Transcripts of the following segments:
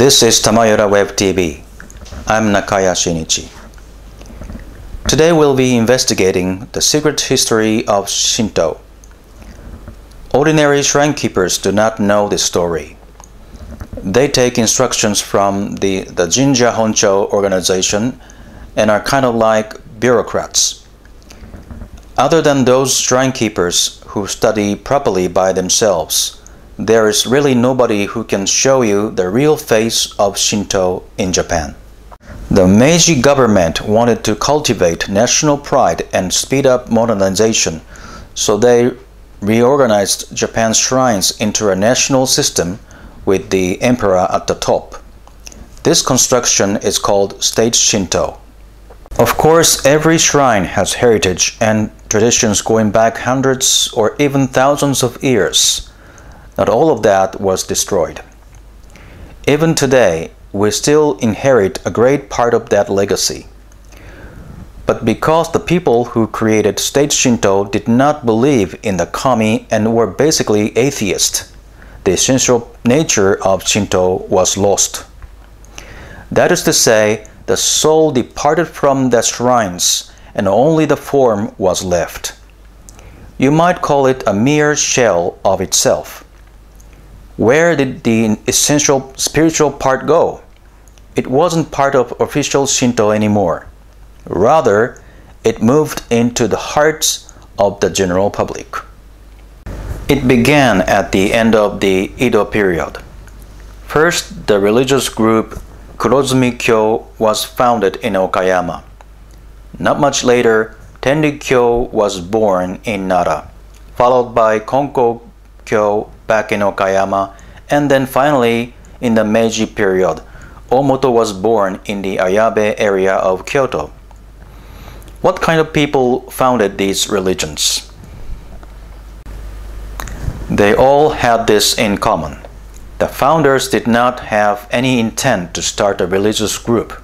This is Tamayora Web TV. I'm Nakaya Shinichi. Today we'll be investigating the secret history of Shinto. Ordinary shrine keepers do not know this story. They take instructions from the Jinja Honcho organization and are kind of like bureaucrats. Other than those shrine keepers who study properly by themselves, there is really nobody who can show you the real face of Shinto in Japan. The Meiji government wanted to cultivate national pride and speed up modernization, so they reorganized Japan's shrines into a national system with the emperor at the top. This construction is called State Shinto. Of course, every shrine has heritage and traditions going back hundreds or even thousands of years. Not all of that was destroyed. Even today, we still inherit a great part of that legacy. But because the people who created State Shinto did not believe in the kami and were basically atheists, the essential nature of Shinto was lost. That is to say, the soul departed from the shrines and only the form was left. You might call it a mere shell of itself. Where did the essential spiritual part go? It wasn't part of official Shinto anymore. Rather, it moved into the hearts of the general public. It began at the end of the Edo period. First, the religious group Kurozumi-kyo was founded in Okayama. Not much later,Tenri-kyo was born in Nara, followed by Konko-kyo back in Okayama, and then finally, in the Meiji period, Omoto was born in the Ayabe area of Kyoto. What kind of people founded these religions? They all had this in common. The founders did not have any intent to start a religious group,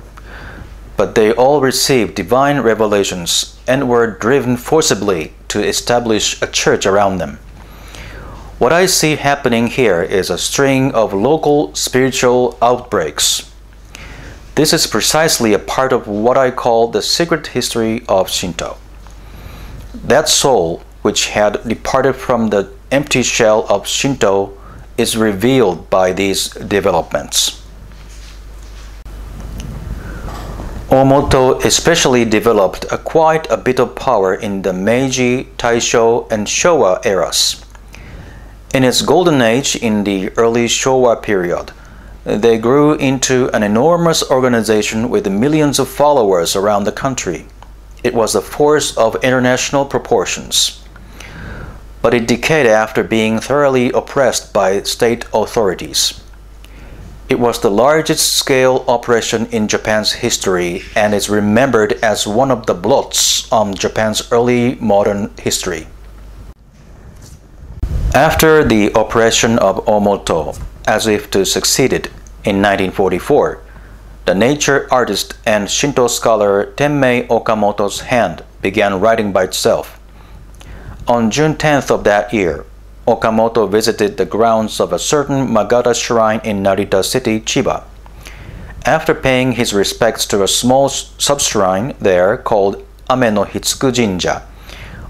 but they all received divine revelations and were driven forcibly to establish a church around them. What I see happening here is a string of local spiritual outbreaks. This is precisely a part of what I call the secret history of Shinto. That soul, which had departed from the empty shell of Shinto, is revealed by these developments. Omoto especially developed quite a bit of power in the Meiji, Taisho, and Showa eras. In its golden age in the early Showa period, they grew into an enormous organization with millions of followers around the country. It was a force of international proportions. But it decayed after being thoroughly oppressed by state authorities. It was the largest scale operation in Japan's history and is remembered as one of the blots on Japan's early modern history. After the operation of Omoto, as if to succeed it, in 1944, the nature artist and Shinto scholar Tenmei Okamoto's hand began writing by itself. On June 10th of that year, Okamoto visited the grounds of a certain Magata shrine in Narita City, Chiba. After paying his respects to a small sub-shrine there called Ame no Hitsuku Jinja,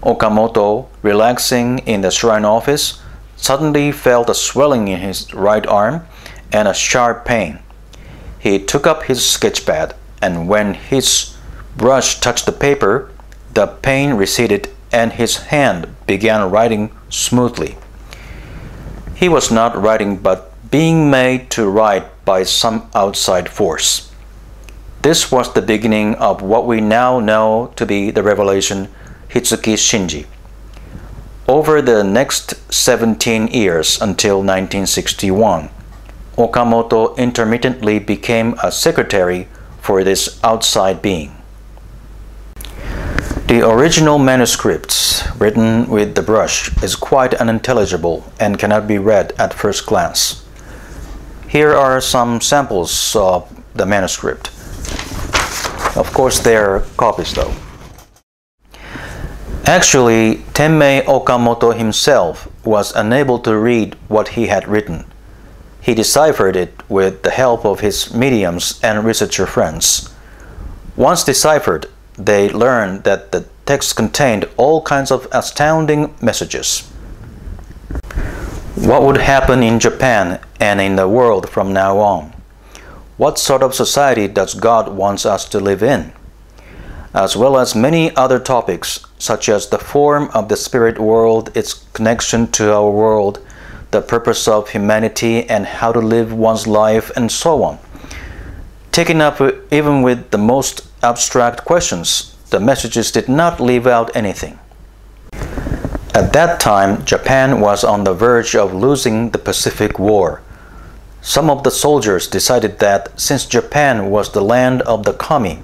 Okamoto, relaxing in the shrine office, suddenly felt a swelling in his right arm and a sharp pain. He took up his sketchpad, and when his brush touched the paper, the pain receded and his hand began writing smoothly. He was not writing but being made to write by some outside force. This was the beginning of what we now know to be the revelation Hitsuki Shinji. Over the next 17 years until 1961, Okamoto intermittently became a secretary for this outside being. The original manuscripts, written with the brush, is quite unintelligible and cannot be read at first glance. Here are some samples of the manuscript. Of course, they are copies though. Actually, Tenmei Okamoto himself was unable to read what he had written. He deciphered it with the help of his mediums and researcher friends. Once deciphered, they learned that the text contained all kinds of astounding messages. What would happen in Japan and in the world from now on? What sort of society does God want us to live in? As well as many other topics, such as the form of the spirit world, its connection to our world, the purpose of humanity, and how to live one's life, and so on. Taken up even with the most abstract questions, the messages did not leave out anything. At that time, Japan was on the verge of losing the Pacific War. Some of the soldiers decided that since Japan was the land of the kami,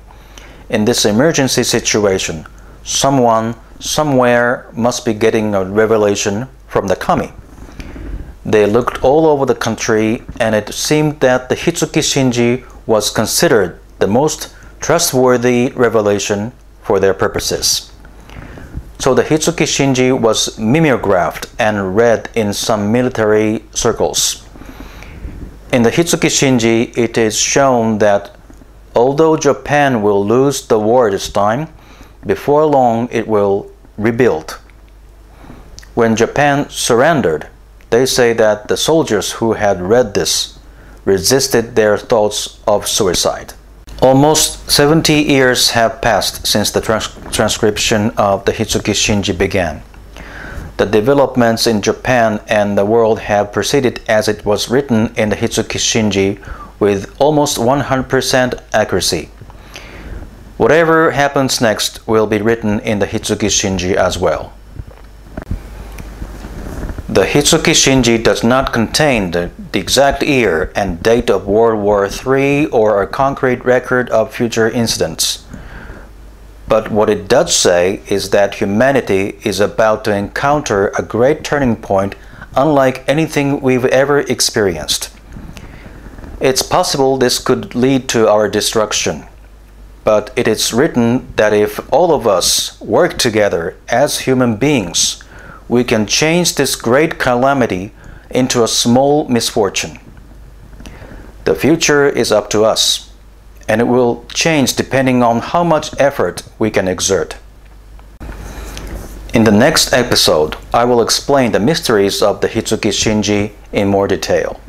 in this emergency situation, someone, somewhere must be getting a revelation from the kami. They looked all over the country, and it seemed that the Hitsuki Shinji was considered the most trustworthy revelation for their purposes. So the Hitsuki Shinji was mimeographed and read in some military circles. In the Hitsuki Shinji, it is shown that although Japan will lose the war this time, before long it will rebuild. When Japan surrendered, they say that the soldiers who had read this resisted their thoughts of suicide. Almost 70 years have passed since the transcription of the Hitsuki Shinji began. The developments in Japan and the world have proceeded as it was written in the Hitsuki Shinji with almost 100% accuracy. Whatever happens next will be written in the Hitsuki Shinji as well. The Hitsuki Shinji does not contain the exact year and date of World War III or a concrete record of future incidents. But what it does say is that humanity is about to encounter a great turning point unlike anything we've ever experienced. It's possible this could lead to our destruction, but it is written that if all of us work together as human beings, we can change this great calamity into a small misfortune. The future is up to us, and it will change depending on how much effort we can exert. In the next episode, I will explain the mysteries of the Hitsuki Shinji in more detail.